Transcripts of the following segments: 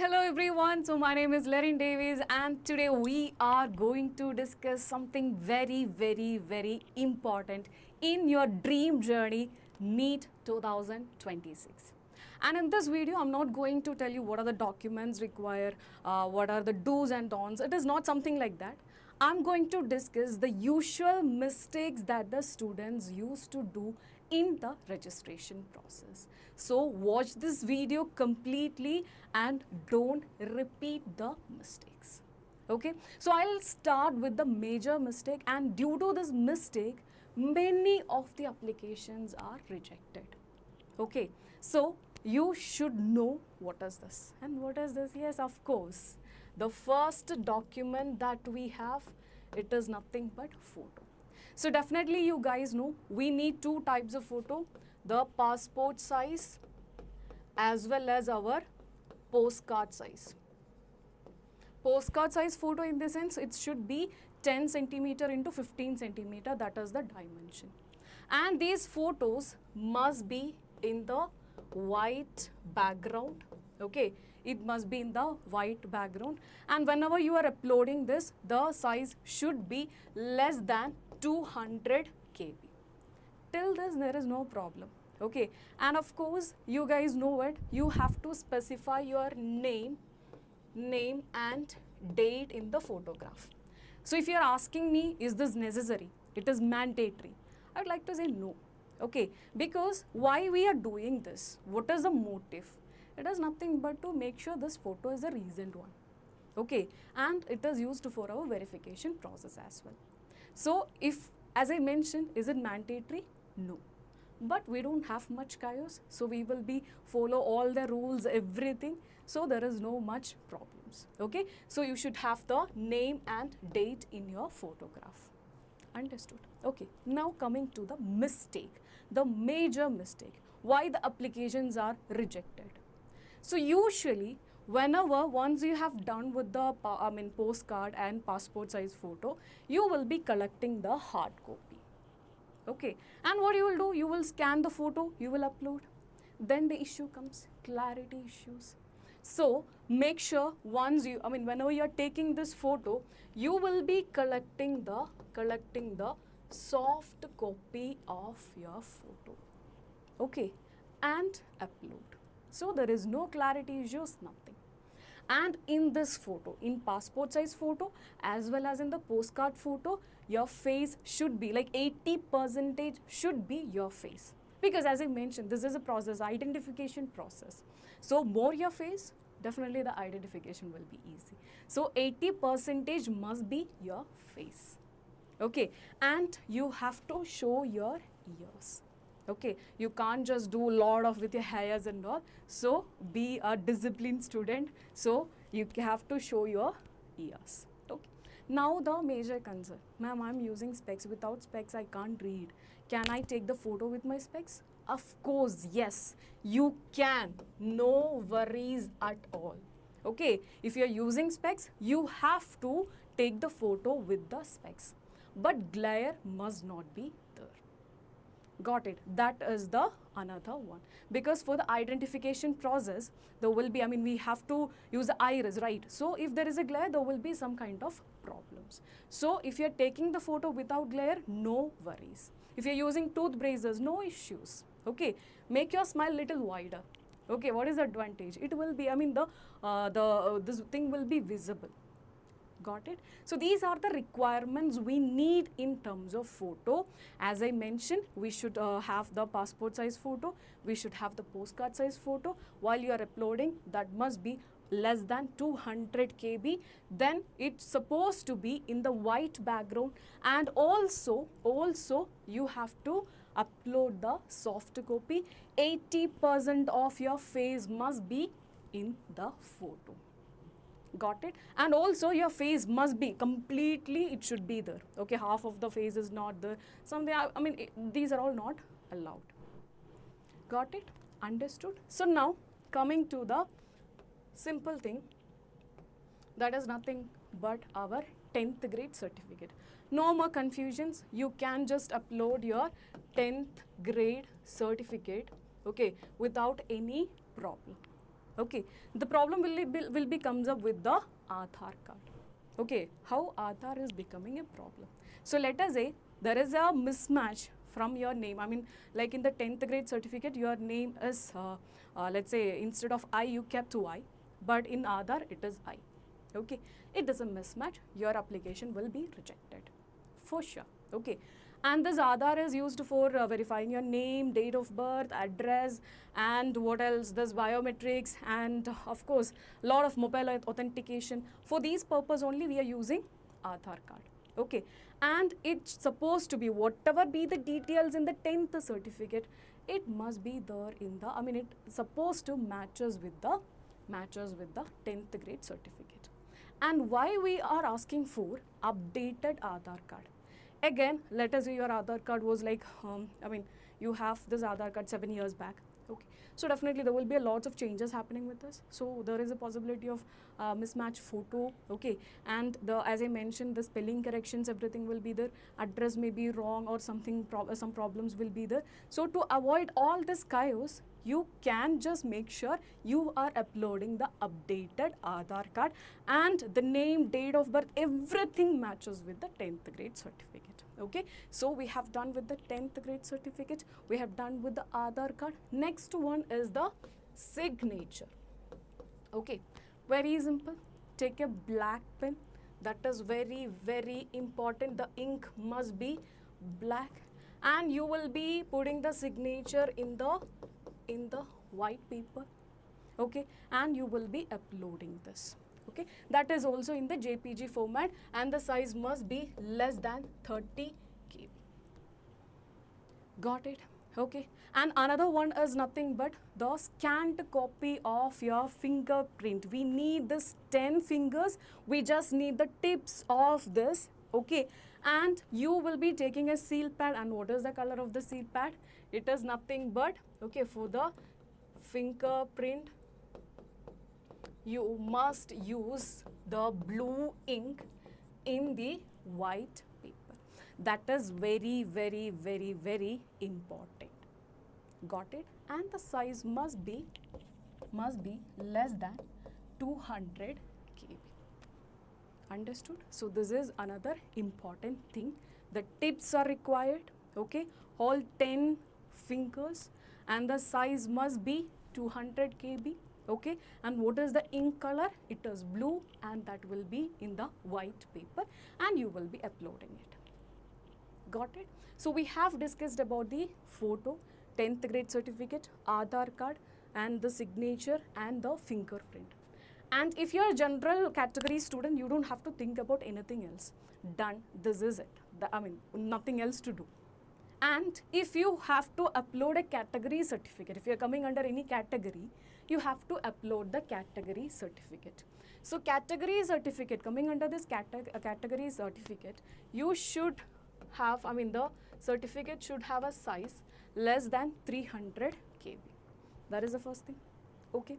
hello everyone. So my name is Lerin Davies and today we are going to discuss something very important in your dream journey, NEET 2026. And in this video, I'm not going to tell you what are the documents required, what are the do's and don'ts. It is not something like that. I'm going to discuss the usual mistakes that the students used to do in the registration process. So watch this video completely and don't repeat the mistakes. Okay, so I'll start with the major mistake, and due to this mistake, many of the applications are rejected. Okay, so you should know what is this. And what is this? Yes, of course. The first document that we have, it is nothing but photo. So definitely you guys know we need two types of photo, the passport size as well as our postcard size. Postcard size photo in the sense it should be 10 centimeter into 15 centimeter, that is the dimension. And these photos must be in the white background. Okay, it must be in the white background, and whenever you are uploading this, the size should be less than 200 KB. Till this there is no problem. Okay, and of course you guys know it, you have to specify your name and date in the photograph. So if you are asking me, is this necessary? It is mandatory. I'd like to say no. Okay, because why we are doing this? What is the motive? It is nothing but to make sure this photo is a recent one. Okay, and it is used for our verification process as well. So if, as I mentioned, is it mandatory? No. But we don't have much chaos, so we will be follow all the rules, everything, so there is no much problems. Okay, so you should have the name and date in your photograph. Understood? Okay, now coming to the mistake, the major mistake, why the applications are rejected. So usually whenever once you have done with the postcard and passport size photo, you will be collecting the hard copy. Okay, and what you will do, you will scan the photo, you will upload. Then the issue comes, clarity issues. So make sure once you, whenever you are taking this photo, you will be collecting the soft copy of your photo. Okay, and upload. So there is no clarity issues, nothing. And in this photo, in passport size photo as well as in the postcard photo, your face should be like 80% should be your face. Because as I mentioned, this is a process, identification process. So more your face, definitely the identification will be easy. So 80% must be your face. Okay, and you have to show your ears. Okay, you can't just do a lot of with your hairs and all. So be a disciplined student. So you have to show your ears. Okay. Now the major concern, ma'am, I'm using specs. Without specs, I can't read. Can I take the photo with my specs? Of course, yes, you can. No worries at all. Okay, if you're using specs, you have to take the photo with the specs. But glare must not be there. Got it? That is the another one. Because for the identification process, there will be, we have to use the iris, right? So if there is a glare, there will be some kind of problems. So if you're taking the photo without glare, no worries. If you're using tooth braces, no issues. Okay, make your smile little wider. Okay, what is the advantage? It will be, this thing will be visible. Got it? So these are the requirements we need in terms of photo. As I mentioned, we should have the passport size photo, we should have the postcard size photo. While you are uploading, that must be less than 200 KB. Then it's supposed to be in the white background, and also you have to upload the soft copy. 80% of your face must be in the photo. Got it? And also your face must be completely, it should be there. Okay, half of the face is not there. Something, these are all not allowed. Got it? Understood? So now coming to the simple thing, that is nothing but our 10th grade certificate. No more confusions. You can just upload your 10th grade certificate, okay, without any problem. Okay, the problem will be comes up with the Aadhaar card. Okay, how Aadhaar is becoming a problem. So let us say there is a mismatch from your name. I mean, like in the 10th grade certificate, your name is, let's say, instead of I, you kept Y, but in Aadhaar, it is I. Okay, it is a mismatch. Your application will be rejected for sure. Okay, and this Aadhaar is used for verifying your name, date of birth, address, and what else, this biometrics, and of course lot of mobile authentication. For these purpose only we are using Aadhaar card. Okay, and it's supposed to be whatever be the details in the 10th certificate, it must be there in the, I mean, it's supposed to matches with the 10th grade certificate. And why we are asking for updated Aadhaar card? Again, let us say your Aadhaar card was like, I mean, you have this Aadhaar card 7 years back. Okay, so definitely there will be a lot of changes happening with this. So there is a possibility of mismatch photo. Okay, and the, as I mentioned, the spelling corrections, everything will be there. Address may be wrong or something, some problems will be there. So to avoid all this chaos, you can just make sure you are uploading the updated Aadhaar card, and the name, date of birth, everything matches with the 10th grade certificate. Okay, so we have done with the 10th grade certificate, we have done with the Aadhaar card. Next one is the signature. Okay, very simple. Take a black pen. That is very, very important. The ink must be black, and you will be putting the signature in the white paper. Okay, and you will be uploading this. Okay, that is also in the JPG format, and the size must be less than 30 KB. Got it? Okay, and another one is nothing but the scanned copy of your fingerprint. We need this 10 fingers, we just need the tips of this. Okay, and you will be taking a seal pad. And what is the color of the seal pad? It is nothing but, okay, for the fingerprint you must use the blue ink in the white paper. That is very, very, very, very important. Got it? And the size must be less than 200 KB. Understood? So this is another important thing. The tips are required. Okay, all 10 fingers, and the size must be 200 KB. Okay, and what is the ink color? It is blue, and that will be in the white paper, and you will be uploading it. Got it? So we have discussed about the photo, 10th grade certificate, Aadhaar card, and the signature and the fingerprint. And if you're a general category student, you don't have to think about anything else. Done. This is it. I mean, nothing else to do. And if you have to upload a category certificate, if you're coming under any category, you have to upload the category certificate. So category certificate, coming under this category certificate, you should have, I mean, the certificate should have a size less than 300 KB. That is the first thing. Okay,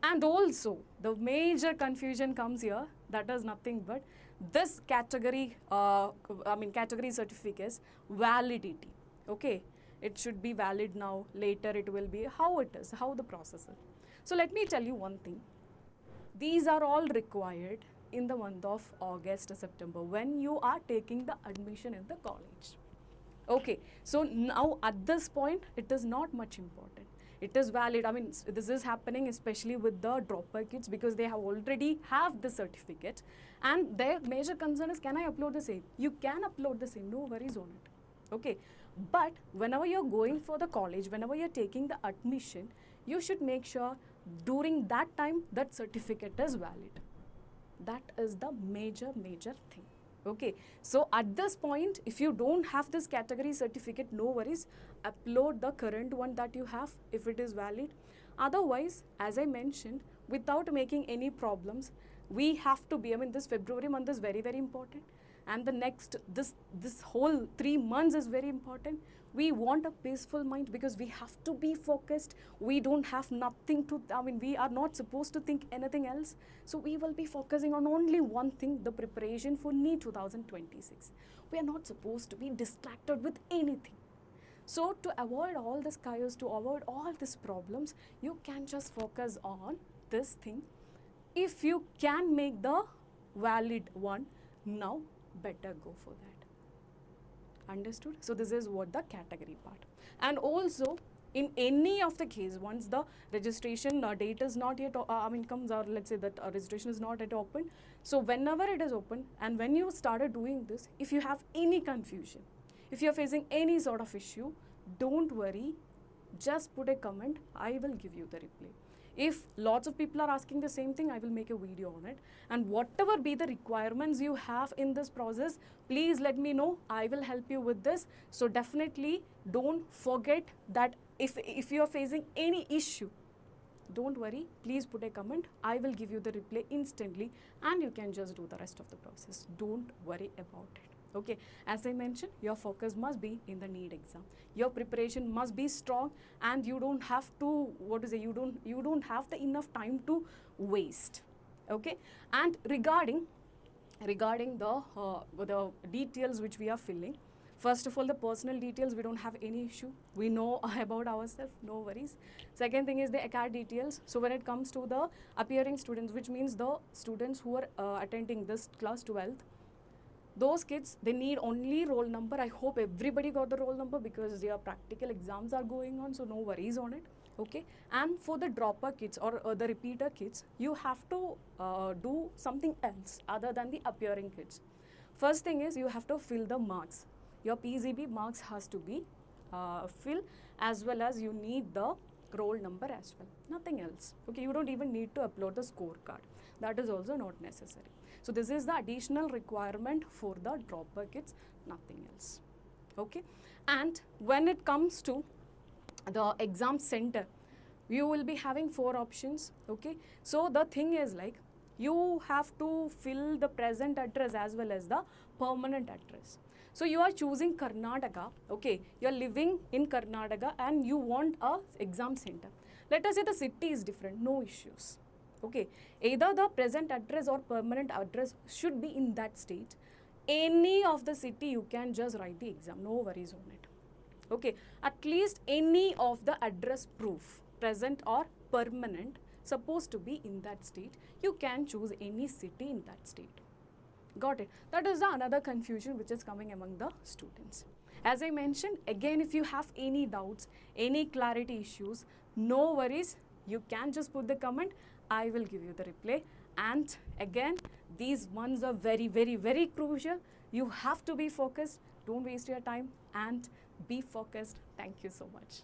and also the major confusion comes here. That is nothing but this category, category certificates validity. Okay, it should be valid now, later it will be, how it is, how the process is. So let me tell you one thing. These are all required in the month of August or September when you are taking the admission in the college. Okay, so now at this point, it is not much important. It is valid. I mean, this is happening especially with the dropper kids because they have already have the certificate, and their major concern is, can I upload the same? You can upload the same, no worries on it. Okay, but whenever you're going for the college, whenever you're taking the admission, you should make sure during that time that certificate is valid. That is the major thing. Okay, so at this point, if you don't have this category certificate, no worries, upload the current one that you have if it is valid. Otherwise, as I mentioned, without making any problems, we have to be, I mean, this February month is very, very important, and the next, this whole 3 months is very important. We want a peaceful mind because we have to be focused. We don't have nothing to, I mean, we are not supposed to think anything else. So we will be focusing on only one thing, the preparation for NEET 2026. We are not supposed to be distracted with anything. So to avoid all this chaos, to avoid all these problems, you can just focus on this thing. If you can make the valid one, now better go for that. Understood? So this is what the category part. And also, in any of the case, once the registration date is not yet, comes, or let's say that registration is not yet open. So whenever it is open and when you started doing this, if you have any confusion, if you're facing any sort of issue, don't worry, just put a comment, I will give you the reply. If lots of people are asking the same thing, I will make a video on it. And whatever be the requirements you have in this process, please let me know. I will help you with this. So definitely don't forget that if you are facing any issue, don't worry, please put a comment. I will give you the reply instantly and you can just do the rest of the process. Don't worry about it. Okay, as I mentioned, your focus must be in the NEET exam. Your preparation must be strong and you don't have to, you don't have the enough time to waste. Okay, and regarding the details which we are filling, first of all, the personal details, we don't have any issue. We know about ourselves, no worries. Second thing is the acad details. So when it comes to the appearing students, which means the students who are attending this class 12th, those kids, they need only roll number. I hope everybody got the roll number because their practical exams are going on, so no worries on it. Okay, and for the dropper kids or the repeater kids, you have to do something else other than the appearing kids. First thing is you have to fill the marks. Your PCB marks has to be filled, as well as you need the roll number as well, nothing else. Okay, you don't even need to upload the scorecard. That is also not necessary. So this is the additional requirement for the dropper kids, nothing else. Okay, and when it comes to the exam center, you will be having 4 options. Okay, so the thing is like, you have to fill the present address as well as the permanent address. So you are choosing Karnataka, okay, you are living in Karnataka and you want a exam center. Let us say the city is different, no issues. Okay, either the present address or permanent address should be in that state. Any of the city you can just write the exam, no worries on it. Okay, at least any of the address proof, present or permanent, supposed to be in that state. You can choose any city in that state. Got it? That is the another confusion which is coming among the students. As I mentioned, again, if you have any doubts, any clarity issues, no worries, you can just put the comment. I will give you the reply. And again, these ones are very, very, very crucial. You have to be focused. Don't waste your time and be focused. Thank you so much.